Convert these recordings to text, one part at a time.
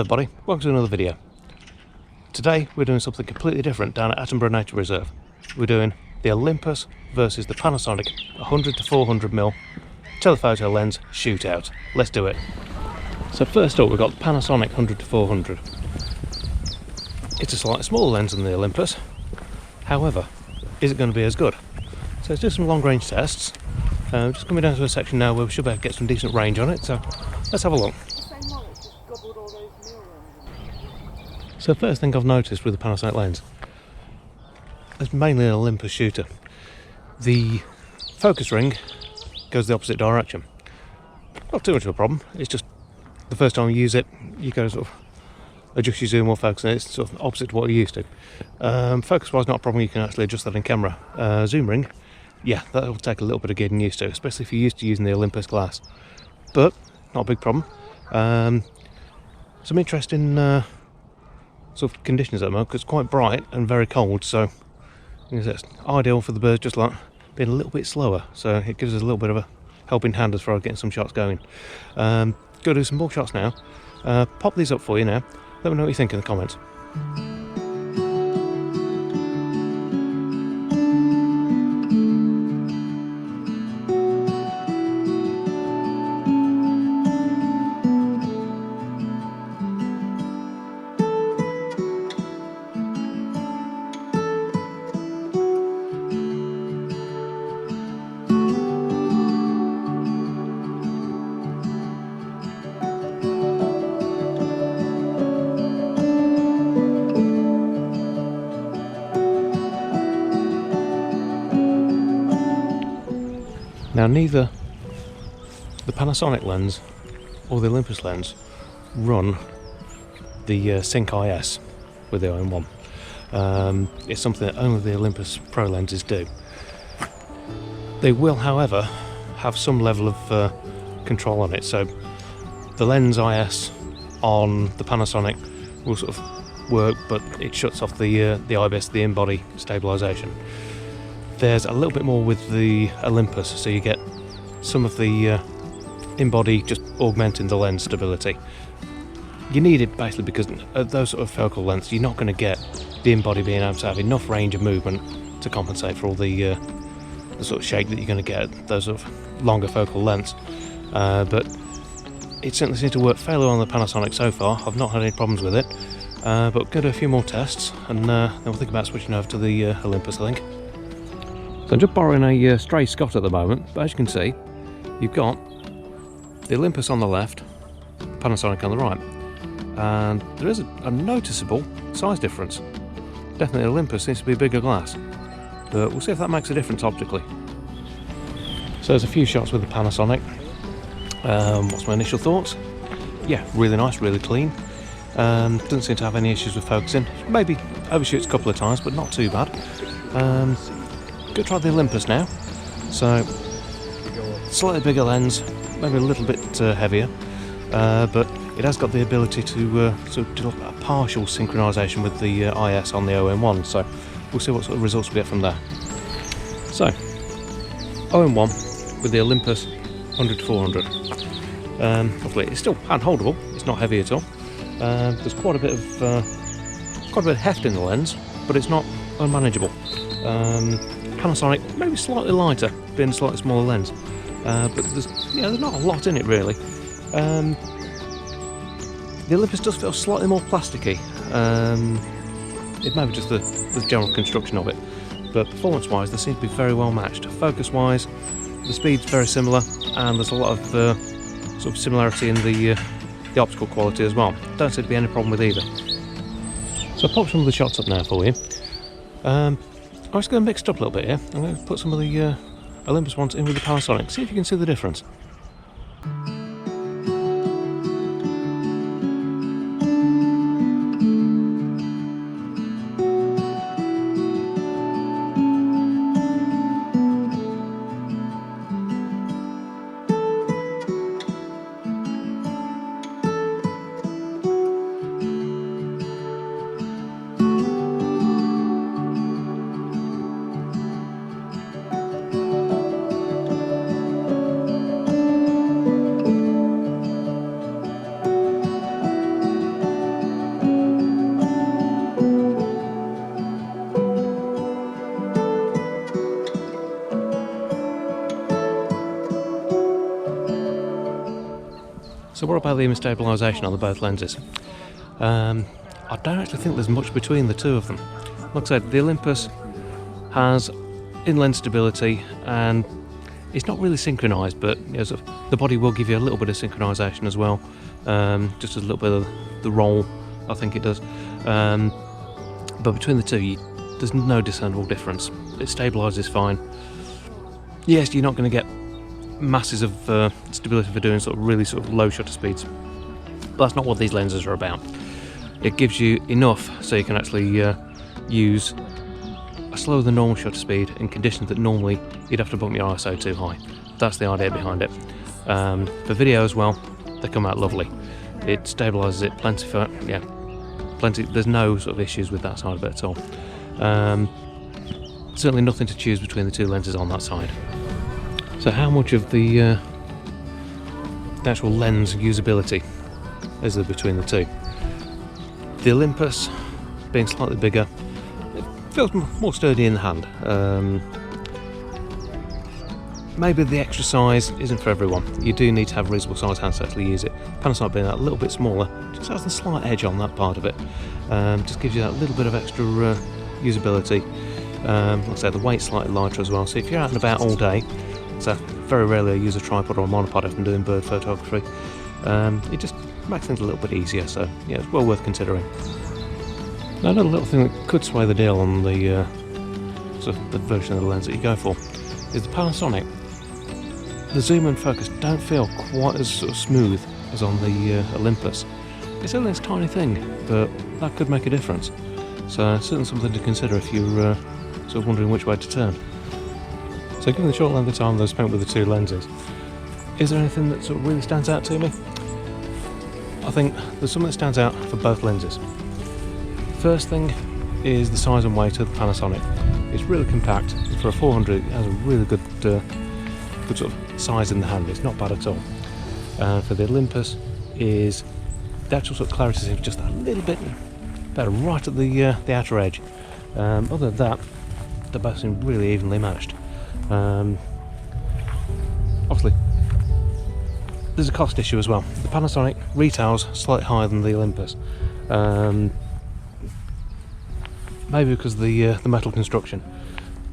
everybody, welcome to another video. Today we're doing something completely different down at Attenborough Nature Reserve. We're doing the Olympus versus the Panasonic 100 to 400mm telephoto lens shootout. Let's do it. So first up we've got the Panasonic 100 to 400. It's a slightly smaller lens than the Olympus, however, is it going to be as good? So let's do some long range tests. Just coming down to a section now where we should be able to get some decent range on it, so let's have a look. So first thing I've noticed with the Panasonic lens, it's mainly an Olympus shooter. The focus ring goes the opposite direction. Not too much of a problem, it's just the first time you use it, you go to sort of adjust your zoom or focus and it's sort of opposite to what you're used to. Focus wise not a problem, you can actually adjust that in camera. Zoom ring, yeah, that'll take a little bit of getting used to, especially if you're used to using the Olympus glass. But, not a big problem. Some interesting sort of conditions at the moment, because it's quite bright and very cold, so it's ideal for the birds, just like being a little bit slower, so it gives us a little bit of a helping hand as far as getting some shots going. Go do some more shots now. Pop these up for you now, let me know what you think in the comments. Now neither the Panasonic lens or the Olympus lens run the Sync IS with the OM-1. It's something that only the Olympus Pro lenses do. They will, however, have some level of control on it. So the lens IS on the Panasonic will sort of work, but it shuts off the IBIS, the in-body stabilization. There's a little bit more with the Olympus, so you get some of the in-body just augmenting the lens stability. You need it basically because at those sort of focal lengths you're not going to get the in-body being able to have enough range of movement to compensate for all the sort of shake that you're going to get at those sort of longer focal lengths. But it certainly seems to work fairly well on the Panasonic so far. I've not had any problems with it, but we're going to do a few more tests and then we'll think about switching over to the Olympus, I think. So I'm just borrowing a stray Scott at the moment, but as you can see, you've got the Olympus on the left, Panasonic on the right, and there is a noticeable size difference. Definitely Olympus seems to be bigger glass, but we'll see if that makes a difference optically. So there's a few shots with the Panasonic. What's my initial thoughts? Yeah, really nice, really clean. Doesn't seem to have any issues with focusing. Maybe overshoots a couple of times, but not too bad. Go try the Olympus now. So, slightly bigger lens, maybe a little bit heavier, but it has got the ability to sort of do a partial synchronisation with the IS on the OM-1, so we'll see what sort of results we get from there. So, OM-1 with the Olympus 100 to 400. Hopefully it's still hand-holdable, it's not heavy at all. There's quite a bit of heft in the lens, but it's not unmanageable. Panasonic maybe slightly lighter, being a slightly smaller lens, but there's not a lot in it really. The Olympus does feel slightly more plasticky. It may be just the general construction of it, but performance-wise they seem to be very well matched. Focus-wise, the speed's very similar, and there's a lot of sort of similarity in the optical quality as well. Don't seem to be any problem with either. So I'll pop some of the shots up now for you. I'm just going to mix it up a little bit here. I'm going to put some of the Olympus ones in with the Panasonic, see if you can see the difference. So what about the image stabilization on the both lenses? I don't actually think there's much between the two of them. Like I said, the Olympus has in-lens stability, and it's not really synchronized, but you know, sort of the body will give you a little bit of synchronization as well, just a little bit of the roll, I think it does. But between the two, there's no discernible difference. It stabilizes fine. Yes, you're not going to get masses of stability for doing sort of low shutter speeds, but that's not what these lenses are about. It gives you enough so you can actually use a slower than normal shutter speed in conditions that normally you'd have to bump your ISO too high. That's the idea behind it. For video as well, they come out lovely. It stabilises it plenty. There's no sort of issues with that side of it at all. Certainly nothing to choose between the two lenses on that side. So how much of the actual lens usability is there between the two? The Olympus, being slightly bigger, it feels more sturdy in the hand. Maybe the extra size isn't for everyone. You do need to have a reasonable size handset to actually use it. Panasonic being that little bit smaller just has the slight edge on that part of it. Just gives you that little bit of extra usability. Like I said, the weight's slightly lighter as well, so if you're out and about all day, so very rarely I use a tripod or a monopod if I'm doing bird photography, it just makes things a little bit easier, so yeah, it's well worth considering. Now, another little thing that could sway the deal on the sort of the version of the lens that you go for is the Panasonic. The zoom and focus don't feel quite as sort of smooth as on the Olympus. It's only this tiny thing, but that could make a difference. So certainly something to consider if you're sort of wondering which way to turn. So given the short length of time that I've spent with the two lenses, is there anything that sort of really stands out to me? I think there's something that stands out for both lenses. First thing is the size and weight of the Panasonic. It's really compact. For a 400, it has a really good sort of size in the hand. It's not bad at all. For the Olympus, is the actual sort of clarity seems just a little bit better, right at the outer edge. Other than that, they both seem really evenly matched. Obviously, there's a cost issue as well. The Panasonic retails slightly higher than the Olympus. Maybe because of the metal construction,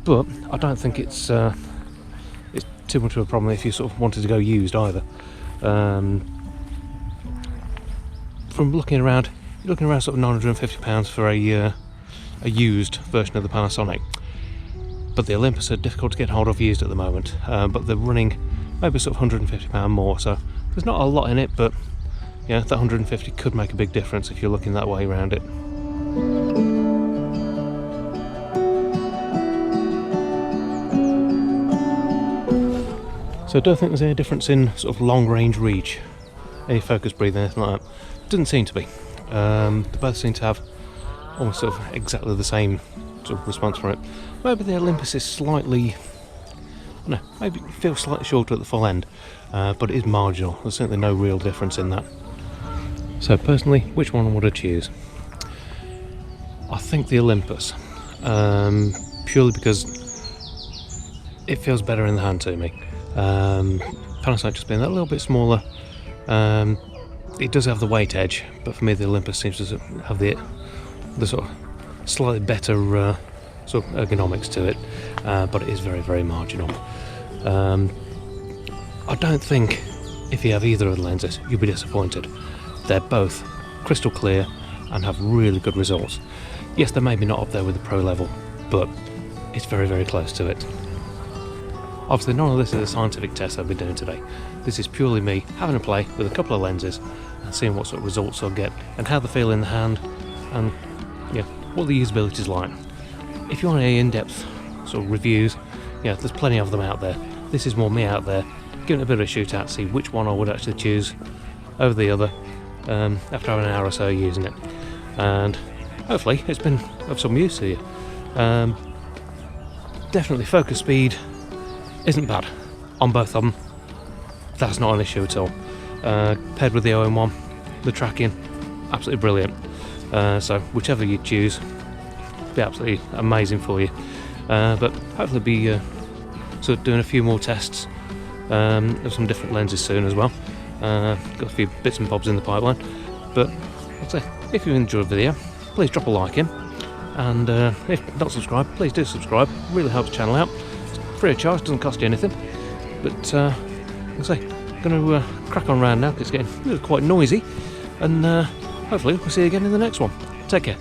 but I don't think it's too much of a problem if you sort of wanted to go used either. From looking around, you're looking around sort of £950 for a used version of the Panasonic. But the Olympus are difficult to get hold of used at the moment, but they're running maybe sort of £150 more, so there's not a lot in it, but yeah, that 150 could make a big difference if you're looking that way around it. So I don't think there's any difference in sort of long range reach, any focus breathing, anything like that. Doesn't seem to be. They both seem to have almost sort of exactly the same sort of response from it. Maybe the Olympus is slightly, no, maybe it feels slightly shorter at the full end, but it is marginal. There's certainly no real difference in that. So personally, which one would I choose? I think the Olympus, purely because it feels better in the hand to me. Panasonic just being that little bit smaller, it does have the weight edge, but for me the Olympus seems to have the sort of slightly better sort of ergonomics to it, but it is very, very marginal. I don't think if you have either of the lenses you'll be disappointed. They're both crystal clear and have really good results. Yes, they're maybe not up there with the pro level, but it's very, very close to it. Obviously none of this is a scientific test I've been doing today. This is purely me having a play with a couple of lenses and seeing what sort of results I'll get and how they feel in the hand, and yeah, what the usability is like. If you want any in-depth sort of reviews, yeah, there's plenty of them out there. This is more me out there giving it a bit of a shootout, see which one I would actually choose over the other after having an hour or so using it, and hopefully it's been of some use to you. Definitely focus speed isn't bad on both of them. That's not an issue at all. Paired with the OM-1, the tracking, absolutely brilliant. So whichever you choose, be absolutely amazing for you. But hopefully be sort of doing a few more tests of some different lenses soon as well. Got a few bits and bobs in the pipeline. But I'd say, if you enjoyed the video, please drop a like in. And if not subscribed, please do subscribe. Really helps the channel out. It's free of charge, doesn't cost you anything. But I'd say, I'm going to crack on round now because it's getting quite noisy. And hopefully we'll see you again in the next one. Take care.